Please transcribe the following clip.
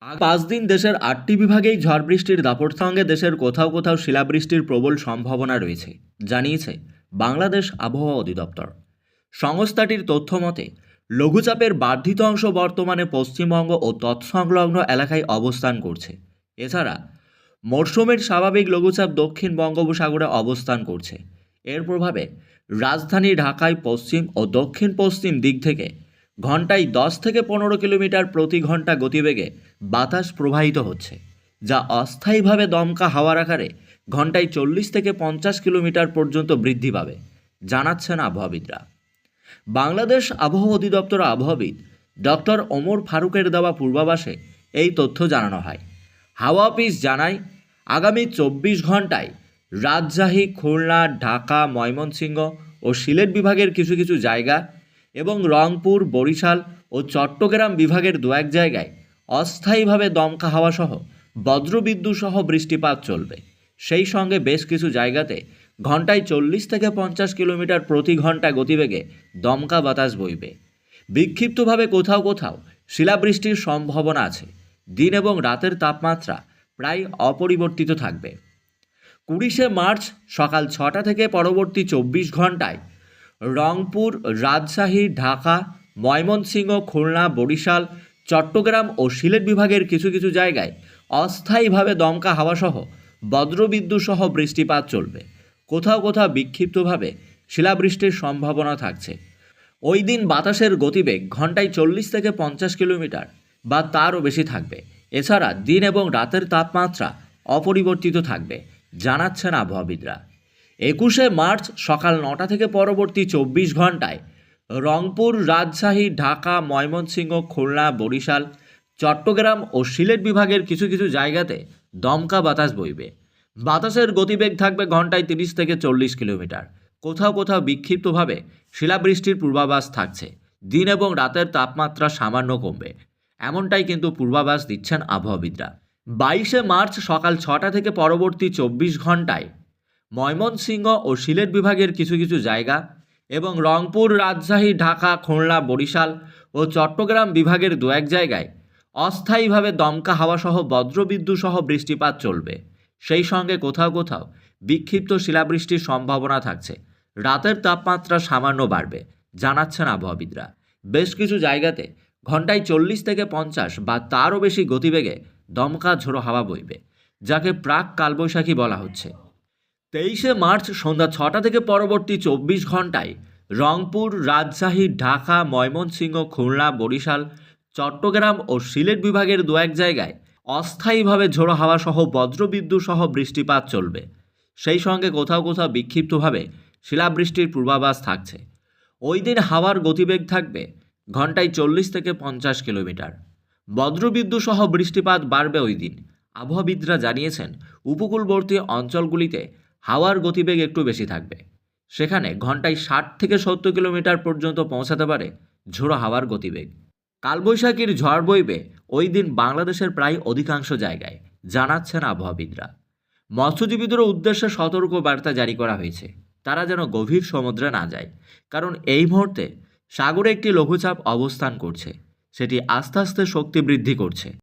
পাঁচ দিন দেশের ৮টি বিভাগেই ঝড় বৃষ্টির দাপট সঙ্গে দেশের কোথাও কোথাও শিলাবৃষ্টির প্রবল সম্ভাবনা রয়েছে জানিয়েছে বাংলাদেশ আবহাওয়া অধিদপ্তর। সংস্থাটির তথ্য মতে লঘুচাপের বর্ধিত অংশ বর্তমানে পশ্চিমবঙ্গ ও তৎসংলগ্ন এলাকায় অবস্থান করছে। এছাড়া মরশুমের স্বাভাবিক লঘুচাপ দক্ষিণ বঙ্গোপসাগরে অবস্থান করছে। এর প্রভাবে রাজধানী ঢাকায় পশ্চিম ও দক্ষিণ পশ্চিম দিক থেকে ঘন্টায় 10 থেকে 15 কিলোমিটার প্রতি ঘন্টা গতিবেগে বাতাস প্রবাহিত হচ্ছে, যা অস্থায়ীভাবে দমকা হাওয়ার আকারে ঘন্টায় 40 থেকে 50 কিলোমিটার পর্যন্ত বৃদ্ধি পাবে, জানাচ্ছেন আবহাওয়াবিদরা। বাংলাদেশ আবহাওয়া অধিদপ্তর আবহাওয়াবিদ ডক্টর ওমর ফারুকের দেওয়া পূর্বাভাসে এই তথ্য জানানো হয়। হাওয়া অফিস জানায়, আগামী 24 ঘন্টায় রাজশাহী, খুলনা, ঢাকা, ময়মনসিংহ ও সিলেট বিভাগের কিছু কিছু জায়গা এবং রংপুর, বরিশাল ও চট্টগ্রাম বিভাগের দু এক জায়গায় অস্থায়ীভাবে দমকা হাওয়া সহ বজ্রবিদ্যুৎ সহ বৃষ্টিপাত চলবে। সেই সঙ্গে বেশ কিছু জায়গাতে ঘন্টায় 40 থেকে 50 কিলোমিটার প্রতি ঘন্টা গতিবেগে দমকা বাতাস বইবে। বিক্ষিপ্তভাবে কোথাও কোথাও শিলাবৃষ্টির সম্ভাবনা আছে। দিন এবং রাতের তাপমাত্রা প্রায় অপরিবর্তিত থাকবে। 20শে মার্চ সকাল 6টা থেকে পরবর্তী 24 ঘন্টায় রংপুর, রাজশাহী, ঢাকা, ময়মনসিংহ, খুলনা, বরিশাল, চট্টগ্রাম ও সিলেট বিভাগের কিছু কিছু জায়গায় অস্থায়ীভাবে দমকা হাওয়াসহ বজ্রবিদ্যুৎ সহ বৃষ্টিপাত চলবে। কোথাও কোথাও বিক্ষিপ্তভাবে শিলাবৃষ্টির সম্ভাবনা থাকছে। ওই দিন বাতাসের গতিবেগ ঘন্টায় 40 থেকে 50 কিলোমিটার বা তারও বেশি থাকবে। এছাড়া দিন এবং রাতের তাপমাত্রা অপরিবর্তিত থাকবে, জানাচ্ছেন আবহাওয়াবিদরা। 21শে মার্চ সকাল 9টা থেকে পরবর্তী 24 ঘন্টায় রংপুর, রাজশাহী, ঢাকা, ময়মনসিংহ, খুলনা, বরিশাল, চট্টগ্রাম ও সিলেট বিভাগের কিছু কিছু জায়গাতে দমকা বাতাস বইবে। বাতাসের গতিবেগ থাকবে ঘন্টায় 30 থেকে 40 কিলোমিটার। কোথাও কোথাও বিক্ষিপ্তভাবে শিলাবৃষ্টির পূর্বাভাস থাকছে। দিন এবং রাতের তাপমাত্রা সামান্য কমবে, এমনটাই কিন্তু পূর্বাভাস দিচ্ছেন আবহাওয়াবিদরা। 22শে মার্চ সকাল 6টা থেকে পরবর্তী 24 ঘন্টায় ময়মনসিংহ ও সিলেট বিভাগের কিছু কিছু জায়গা এবং রংপুর, রাজশাহী, ঢাকা, খুলনা, বরিশাল ও চট্টগ্রাম বিভাগের দু এক জায়গায় অস্থায়ীভাবে দমকা হাওয়াসহ বজ্রবিদ্যুৎ সহ বৃষ্টিপাত চলবে। সেই সঙ্গে কোথাও কোথাও বিক্ষিপ্ত শিলাবৃষ্টির সম্ভাবনা থাকছে। রাতের তাপমাত্রা সামান্য বাড়বে, জানাচ্ছেন আবহাওয়াবিদরা। বেশ কিছু জায়গাতে ঘন্টায় 40 থেকে 50 বা তারও বেশি গতিবেগে দমকা ঝোড়ো হাওয়া বইবে, যাকে প্রাক কালবৈশাখী বলা হচ্ছে। 23শে মার্চ সন্ধ্যা 6টা থেকে পরবর্তী 24 ঘন্টায় রংপুর, রাজশাহী, ঢাকা, ময়মনসিংহ, খুলনা, বরিশাল, চট্টগ্রাম ও সিলেট বিভাগের দু এক জায়গায় অস্থায়ীভাবে ঝোড়ো হাওয়া সহ বজ্রবিদ্যুৎ সহ বৃষ্টিপাত চলবে। সেই সঙ্গে কোথাও কোথাও বিক্ষিপ্তভাবে শিলাবৃষ্টির পূর্বাভাস থাকছে। ওই দিন হাওয়ার গতিবেগ থাকবে ঘন্টায় 40 থেকে 50 কিলোমিটার। বজ্রবিদ্যুৎ সহ বৃষ্টিপাত বাড়বে ওই দিন। আবহাওয়াবিদরা জানিয়েছেন, উপকূলবর্তী অঞ্চলগুলিতে হাওয়ার গতিবেগ একটু বেশি থাকবে। সেখানে ঘন্টায় 60 থেকে 70 কিলোমিটার পর্যন্ত পৌঁছাতে পারে ঝোড়ো হাওয়ার গতিবেগ। কালবৈশাখীর ঝড় বইবে ওই দিন বাংলাদেশের প্রায় অধিকাংশ জায়গায়, জানাচ্ছেন আবহাওয়াবিদরা। মৎস্যজীবীদের উদ্দেশ্যে সতর্ক বার্তা জারি করা হয়েছে, তারা যেন গভীর সমুদ্রে না যায়, কারণ এই মুহূর্তে সাগরে একটি লঘুচাপ অবস্থান করছে। সেটি আস্তে আস্তে শক্তি বৃদ্ধি করছে।